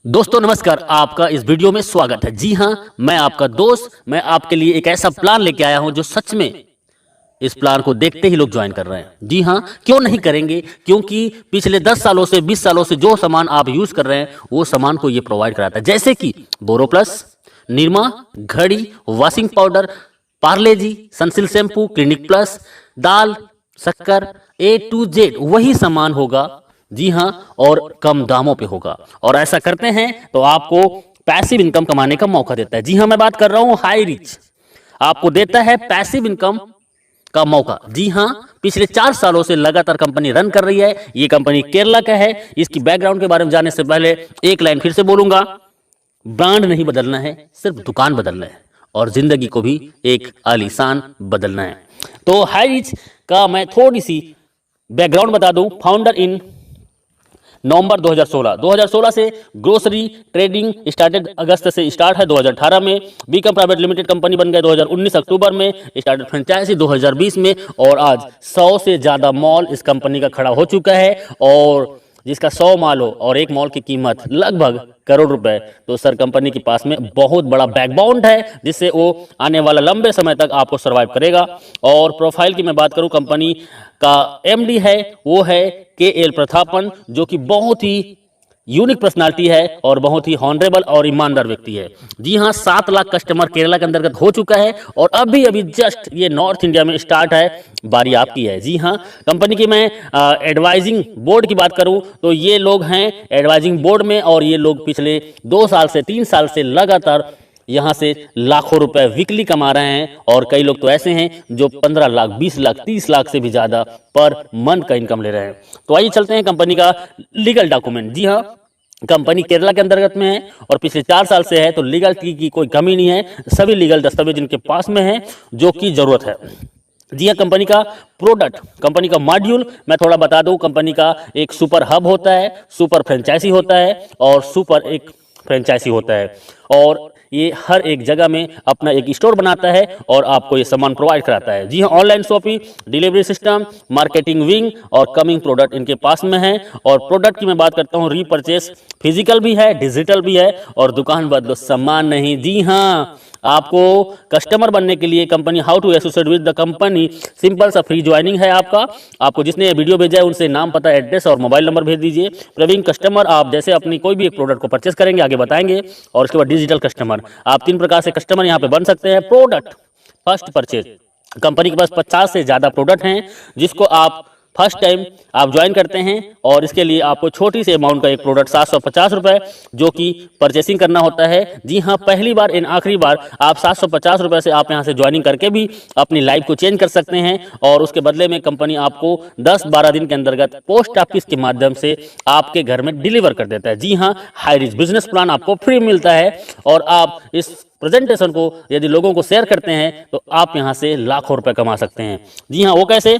दोस्तों नमस्कार, आपका इस वीडियो में स्वागत है। जी हां, मैं आपका दोस्त, मैं आपके लिए एक ऐसा प्लान लेके आया हूं जो सच में इस प्लान को देखते ही लोग ज्वाइन कर रहे हैं। जी हां, क्यों नहीं करेंगे? क्योंकि पिछले 10 सालों से 20 सालों से जो सामान आप यूज कर रहे हैं वो सामान को ये प्रोवाइड कराता है, जैसे कि बोरोप्लस, निरमा, घड़ी, वॉशिंग पाउडर, पार्ले जी, सनसिल्क शैम्पू, क्लिनिक प्लस, दाल, शक्कर, A to Z वही सामान होगा। जी हाँ, और कम दामों पे होगा। और ऐसा करते हैं तो आपको पैसिव इनकम कमाने का मौका देता है। जी हाँ, मैं बात कर रहा हूँ हाई रिच, आपको देता है पैसिव इनकम का मौका। जी हाँ, पिछले 4 सालों से लगातार कंपनी रन कर रही है। ये कंपनी केरला का है। इसकी बैकग्राउंड के बारे में जानने से पहले एक लाइन फिर से बोलूंगा, ब्रांड नहीं बदलना है, सिर्फ दुकान बदलना है और जिंदगी को भी एक आलीशान बदलना है। तो हाई रिच का मैं थोड़ी सी बैकग्राउंड बता दूं। फाउंडर इन नवंबर 2016 से ग्रोसरी ट्रेडिंग स्टार्टेड, अगस्त से स्टार्ट है 2018 में। बीकम प्राइवेट लिमिटेड कंपनी बन गया 2019 अक्टूबर में, स्टार्टेड फ्रेंचाइजी 2020 में और आज 100 से ज़्यादा मॉल इस कंपनी का खड़ा हो चुका है और जिसका 100 मॉल हो और एक मॉल की कीमत लगभग करोड़ रुपए, तो सर कंपनी के पास में बहुत बड़ा बैकबोन है जिससे वो आने वाला लंबे समय तक आपको सरवाइव करेगा। और प्रोफाइल की मैं बात करूं, कंपनी का एमडी है वो है KL प्रथापन, जो कि बहुत ही यूनिक पर्सनालिटी है और बहुत ही हॉनरेबल और ईमानदार व्यक्ति है। जी हाँ, 7 लाख कस्टमर केरला के अंतर्गत हो चुका है और अभी जस्ट ये नॉर्थ इंडिया में स्टार्ट है, बारी आपकी है। जी हाँ, कंपनी की मैं एडवाइजिंग बोर्ड की बात करूं तो ये लोग हैं एडवाइजिंग बोर्ड में और ये लोग पिछले 2 साल से 3 साल से लगातार यहाँ से लाखों रुपए वीकली कमा रहे हैं और कई लोग तो ऐसे हैं जो 15 लाख, 20 लाख, 30 लाख से भी ज़्यादा पर मंथ का इनकम ले रहे हैं। तो आइए चलते हैं कंपनी का लीगल डॉक्यूमेंट। जी हाँ, कंपनी केरला के अंतर्गत में है और पिछले 4 साल से है, तो लीगल की कोई कमी नहीं है। सभी लीगल दस्तावेज इनके पास में है जो कि जरूरत है। जी हाँ, कंपनी का प्रोडक्ट, कंपनी का मॉड्यूल मैं थोड़ा बता दूं। कंपनी का एक सुपर हब होता है, सुपर फ्रेंचाइजी होता है और सुपर एक फ्रेंचाइजी होता है और ये हर एक जगह में अपना एक स्टोर बनाता है और आपको ये सामान प्रोवाइड कराता है। जी हाँ, online shopping, delivery system, marketing wing और कमिंग प्रोडक्ट इनके पास में है। और प्रोडक्ट की मैं बात करता हूँ, रीपरचेस फिजिकल भी है, डिजिटल भी है और दुकान बदलो सामान नहीं। जी हाँ, आपको कस्टमर बनने के लिए company how to associate with the company, simple सा फ्री ज्वाइनिंग है आपको जिसने वीडियो भेजा है उनसे नाम, पता, एड्रेस और मोबाइल नंबर भेज दीजिए। प्रवीण कस्टमर, आप जैसे अपनी कोई भी एक प्रोडक्ट को परचेस करेंगे आगे बताएंगे। और उसके बाद डिजिटल कस्टमर, आप 3 प्रकार से कस्टमर यहाँ पे बन सकते हैं। प्रोडक्ट फर्स्ट परचेज, कंपनी के पास 50 से ज़्यादा प्रोडक्ट हैं जिसको आप फर्स्ट टाइम आप ज्वाइन करते हैं और इसके लिए आपको छोटी सी अमाउंट का एक प्रोडक्ट 750 रुपये जो कि परचेसिंग करना होता है। जी हाँ, पहली बार इन आखिरी बार आप 750 रुपये से आप यहाँ से ज्वाइनिंग करके भी अपनी लाइफ को चेंज कर सकते हैं और उसके बदले में कंपनी आपको 10-12 दिन के अंतर्गत पोस्ट ऑफिस के माध्यम से आपके घर में डिलीवर कर देता है। जी हाँ, हाई रिच बिजनेस प्लान आपको फ्री मिलता है और आप इस प्रेजेंटेशन को यदि लोगों को शेयर करते हैं तो आप यहाँ से लाखों रुपए कमा सकते हैं। जी हाँ, वो कैसे?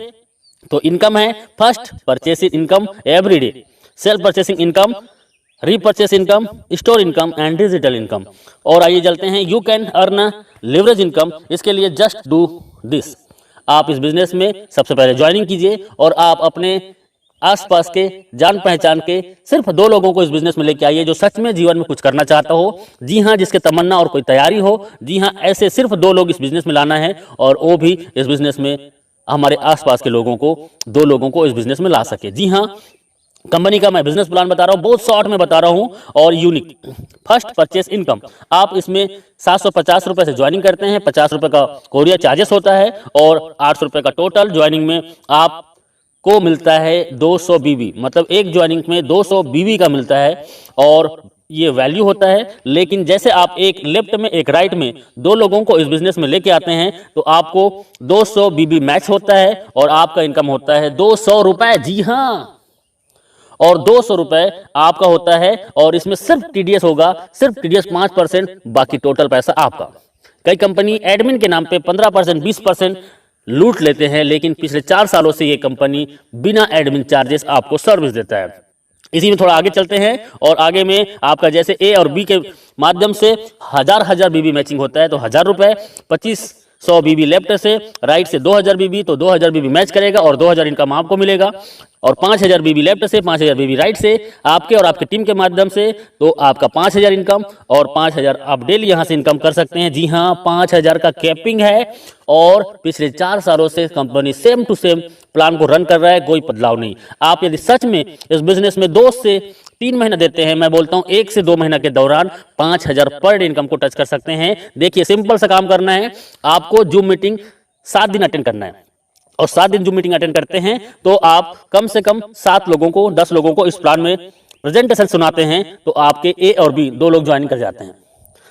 तो इनकम है first purchasing income everyday, self purchasing income, repurchase income, store income and digital income. और आइए चलते हैं, you can earn leverage income. इसके लिए जस्ट डू दिस, आप इस बिजनेस में सबसे पहले ज्वाइनिंग कीजिए और आप अपने आसपास के जान पहचान के सिर्फ 2 लोगों को इस बिजनेस में लेके आइए जो सच में जीवन में कुछ करना चाहता हो। जी हाँ, जिसके तमन्ना और कोई तैयारी हो। जी हाँ, ऐसे सिर्फ 2 लोग इस बिजनेस में लाना है और वो भी इस बिजनेस में हमारे आसपास के लोगों को, 2 लोगों को इस बिजनेस में ला सके। जी हाँ, कंपनी का मैं बिजनेस प्लान बता रहा हूँ, बहुत शॉर्ट में बता रहा हूँ और यूनिक। फर्स्ट परचेस इनकम, आप इसमें 750 रुपये से ज्वाइनिंग करते हैं, 50 रुपये का कोरियर चार्जेस होता है और 800 रुपये का टोटल ज्वाइनिंग में आपको मिलता है 200 बीबी, मतलब एक ज्वाइनिंग में 200 बीबी का मिलता है और ये वैल्यू होता है। लेकिन जैसे आप एक लेफ्ट में एक राइट में 2 लोगों को इस बिजनेस में लेके आते हैं तो आपको 200 बीबी मैच होता है और आपका इनकम होता है 200 रुपए। जी हाँ, और 200 रुपए आपका होता है और इसमें सिर्फ टीडीएस होगा, सिर्फ टीडीएस 5%, बाकी टोटल पैसा आपका। कई कंपनी एडमिन के नाम पे 15%, 20% लूट लेते हैं, लेकिन पिछले 4 सालों से ये कंपनी बिना एडमिन चार्जेस आपको सर्विस देता है। इसी में थोड़ा आगे चलते हैं और आगे में आपका जैसे ए और बी के माध्यम से 1000 बीबी मैचिंग होता है तो 1000 रुपये, 25 100 बीबी लेफ्ट से, राइट से 2000 बीबी, तो 2000 बीबी मैच करेगा और 2000 इनकम आपको मिलेगा। और 5000 बीबी लेफ्ट से, 5000 बीबी राइट से, आपके और आपके टीम के माध्यम से, तो आपका 5000 इनकम और 5000 आप डेली यहां से इनकम कर सकते हैं। जी हां, 5000 का कैपिंग है और पिछले 4 सालों से company same to same plan को रन कर रहा है, कोई बदलाव नहीं। आप यदि सच में इस बिजनेस में 2 से 3 महीना देते हैं, मैं बोलता हूं 1 से 2 महीना के दौरान 5000 पर डे इनकम को टच कर सकते हैं। देखिए, सिंपल सा काम करना है, आपको जूम मीटिंग 7 दिन अटेंड करना है और 7 दिन जूम मीटिंग अटेंड करते हैं तो आप कम से कम 7 लोगों को, 10 लोगों को इस प्लान में प्रेजेंटेशन सुनाते हैं, तो आपके ए और बी 2 लोग ज्वाइन कर जाते हैं।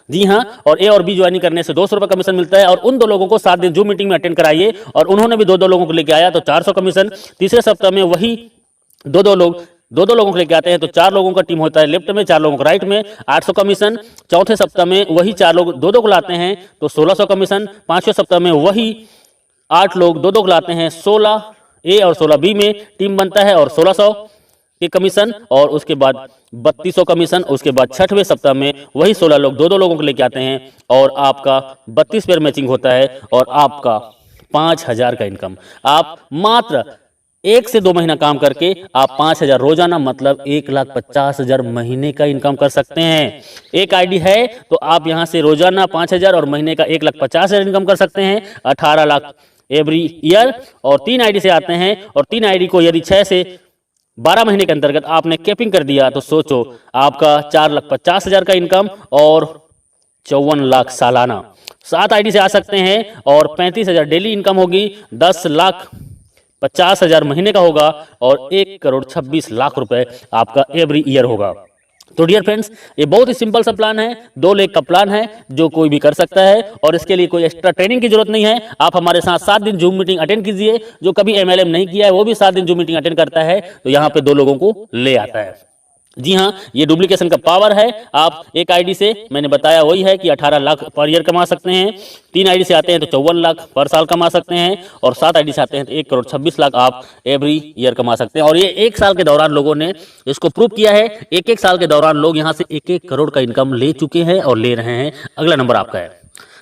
जी हां, और ए और बी ज्वाइन करने से 200 रुपए कमीशन मिलता है और उन 2 लोगों को 7 दिन जूम मीटिंग में अटेंड कराइए और उन्होंने भी 2-2 लोगों को लेके आया तो 400 कमीशन। तीसरे सप्ताह में वही 2-2 लोगों को लेके आते हैं तो 4 लोगों का टीम होता है लेफ्ट में, 4 लोगों को राइट में, 800 कमीशन। चौथे सप्ताह में वही 4 लोग 2-2 को लाते हैं तो 1600 कमीशन। पांचवें सप्ताह में वही 8 लोग 2-2 को लाते हैं, 16 ए और 16 बी में टीम बनता है और 1600 के कमीशन और उसके बाद 3200 कमीशन। उसके बाद छठवें सप्ताह में वही 16 लोग 2-2 लोगों को लेके आते हैं और आपका 32 पेयर मैचिंग होता है और आपका 5000 का इनकम। आप मात्र 1 से 2 महीना काम करके आप 5000 रोजाना, मतलब 1,50,000 महीने का इनकम कर सकते हैं। एक आईडी है तो आप यहां से रोजाना 5000 और महीने का 1,50,000 इनकम कर सकते हैं, 18 लाख एवरी ईयर। और 3 आईडी से आते हैं और 3 आईडी को यदि 6 से 12 महीने के अंतर्गत आपने कैपिंग कर दिया तो सोचो आपका 4,50,000 का इनकम और 54 लाख सालाना। 7 आईडी से आ सकते हैं और 35,000 डेली इनकम होगी, 10,50,000 महीने का होगा और 1,26,00,000 रुपए आपका एवरी ईयर होगा। तो डियर फ्रेंड्स, ये बहुत ही सिंपल सा प्लान है, 2 लाख का प्लान है जो कोई भी कर सकता है और इसके लिए कोई एक्स्ट्रा ट्रेनिंग की जरूरत नहीं है। आप हमारे साथ 7 दिन जूम मीटिंग अटेंड कीजिए। जो कभी एमएलएम नहीं किया है वो भी 7 दिन जूम मीटिंग अटेंड करता है तो यहाँ पे 2 लोगों को ले आता है। जी हाँ, ये डुप्लीकेशन का पावर है। आप एक आईडी से, मैंने बताया वही है कि 18 लाख पर ईयर कमा सकते हैं, 3 आईडी से आते हैं तो 54 लाख पर साल कमा सकते हैं और 7 आईडी से आते हैं तो 1,26,00,000 आप एवरी ईयर कमा सकते हैं। और ये 1 साल के दौरान लोगों ने इसको प्रूव किया है। 1-1 साल के दौरान लोग यहाँ से 1-1 करोड़ का इनकम ले चुके हैं और ले रहे हैं। अगला नंबर आपका है।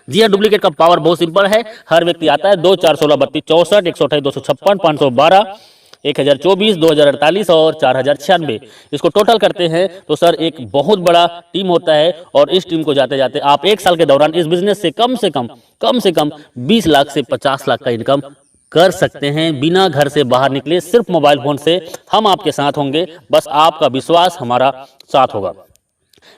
जी हाँ, डुप्लीकेट का पावर बहुत सिंपल है। हर व्यक्ति आता है 2, 4, 16, 32, 64, 128, 256, 512, 1024, 2048 और 4096। इसको टोटल करते हैं तो सर एक बहुत बड़ा टीम होता है और इस टीम को जाते जाते आप 1 साल के दौरान इस बिजनेस से कम से कम 20 लाख से 50 लाख का इनकम कर सकते हैं बिना घर से बाहर निकले, सिर्फ मोबाइल फोन से। हम आपके साथ होंगे, बस आपका विश्वास हमारा साथ होगा।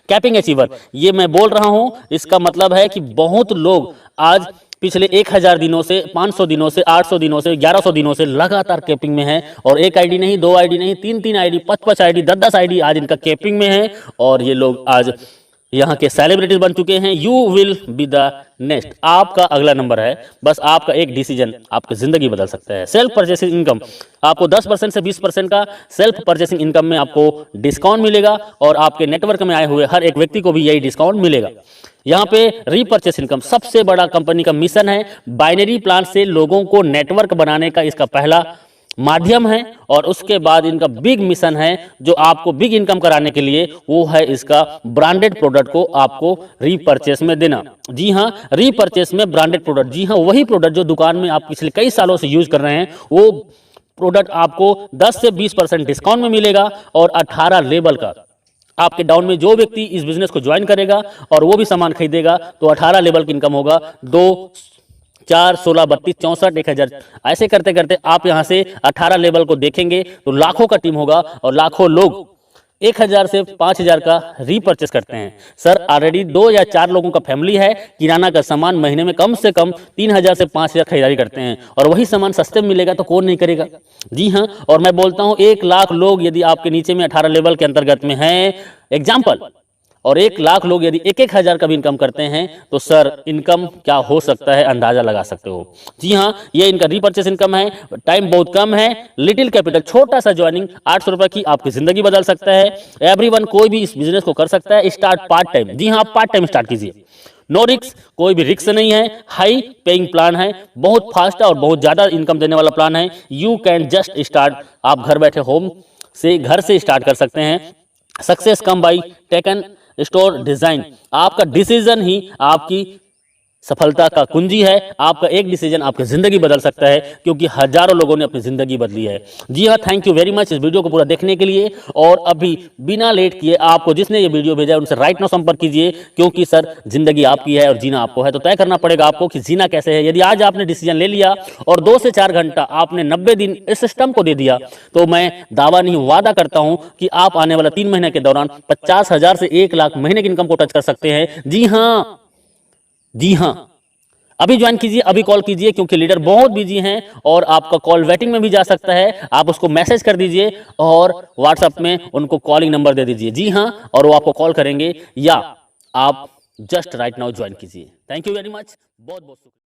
कैपिंग अचीवर, ये मैं बोल रहा हूं, इसका मतलब है कि बहुत लोग आज पिछले 1000 दिनों से, 500 दिनों से, 800 दिनों से, 1100 दिनों से लगातार कैपिंग में है और 1 आईडी नहीं, 2 आईडी नहीं, 3-3 आईडी, 5-5 आईडी, 10-10 आईडी आज इनका कैपिंग में है और ये लोग आज यहाँ के सेलिब्रिटीज बन चुके हैं। You will be the next, आपका अगला नंबर है। बस आपका एक डिसीजन आपकी जिंदगी बदल सकता है। सेल्फ परचेसिंग इनकम, आपको 10% से 20% का सेल्फ परचेसिंग इनकम में आपको डिस्काउंट मिलेगा और आपके नेटवर्क में आए हुए हर एक व्यक्ति को भी यही डिस्काउंट मिलेगा। यहाँ पे रीपर्चेस इनकम सबसे बड़ा कंपनी का मिशन है। बाइनरी प्लान से लोगों को नेटवर्क बनाने का इसका पहला माध्यम है और उसके बाद इनका बिग मिशन है जो आपको बिग इनकम कराने के लिए, वो है इसका ब्रांडेड प्रोडक्ट को आपको रीपर्चेस में देना। जी हाँ, रीपर्चेस में ब्रांडेड प्रोडक्ट, जी हाँ वही प्रोडक्ट जो दुकान में आप पिछले कई सालों से यूज कर रहे हैं, वो प्रोडक्ट आपको 10 से 20% डिस्काउंट में मिलेगा और 18 लेवल का आपके डाउन में जो व्यक्ति इस बिजनेस को ज्वाइन करेगा और वो भी सामान खरीदेगा तो 18 लेवल की इनकम होगा। 2, 4, 16, 32, 64, 1000, ऐसे करते करते आप यहां से 18 लेवल को देखेंगे तो लाखों का टीम होगा और लाखों लोग 1000 से 5000 का रीपर्चेस करते हैं। सर ऑलरेडी 2 या 4 लोगों का फैमिली है, किराना का सामान महीने में कम से कम 3000 से 5000 खरीदारी करते हैं और वही सामान सस्ते में मिलेगा तो कौन नहीं करेगा। जी हाँ, और मैं बोलता हूं 1 लाख लोग यदि आपके नीचे में 18 लेवल के अंतर्गत में हैं एग्जाम्पल, और 1 लाख लोग यदि 1-1 हजार का भी इनकम करते हैं तो सर इनकम क्या हो सकता है अंदाजा लगा सकते हो। जी हाँ, ये इनका रीपर्चेस इनकम है। टाइम बहुत कम है, लिटिल कैपिटल, छोटा सा ज्वाइनिंग 800 रुपए की आपकी जिंदगी बदल सकता है। एवरीवन, कोई भी इस बिजनेस को कर सकता है। स्टार्ट पार्ट टाइम, जी हाँ आप पार्ट टाइम स्टार्ट कीजिए, नो रिक्स, कोई भी रिक्स नहीं है। हाई पेइंग प्लान है, बहुत फास्ट है और बहुत ज्यादा इनकम देने वाला प्लान है। यू कैन जस्ट स्टार्ट, आप घर बैठे होम से, घर से स्टार्ट कर सकते हैं। Success come by taken store design, आपका डिसीजन ही आपकी सफलता का कुंजी है। आपका एक डिसीजन आपकी ज़िंदगी बदल सकता है, क्योंकि हज़ारों लोगों ने अपनी ज़िंदगी बदली है। जी हाँ, थैंक यू वेरी मच इस वीडियो को पूरा देखने के लिए। और अभी बिना लेट किए आपको जिसने ये वीडियो भेजा है उनसे राइट नाउ संपर्क कीजिए, क्योंकि सर ज़िंदगी आपकी है और जीना आपको है। तो तय करना पड़ेगा आपको कि जीना कैसे है। यदि आज आपने डिसीजन ले लिया और 2 से 4 घंटा आपने 90 दिन इस सिस्टम को दे दिया, तो मैं दावा नहीं वादा करता हूं कि आप आने वाला 3 महीने के दौरान 50,000 से 1 लाख महीने की इनकम को टच कर सकते हैं। जी हाँ, जी हाँ, अभी ज्वाइन कीजिए, अभी कॉल कीजिए, क्योंकि लीडर बहुत बिजी हैं और आपका कॉल वेटिंग में भी जा सकता है। आप उसको मैसेज कर दीजिए और व्हाट्सएप में उनको कॉलिंग नंबर दे दीजिए। जी हाँ, और वो आपको कॉल करेंगे, या आप जस्ट राइट नाउ ज्वाइन कीजिए। थैंक यू वेरी मच, बहुत बहुत शुक्रिया।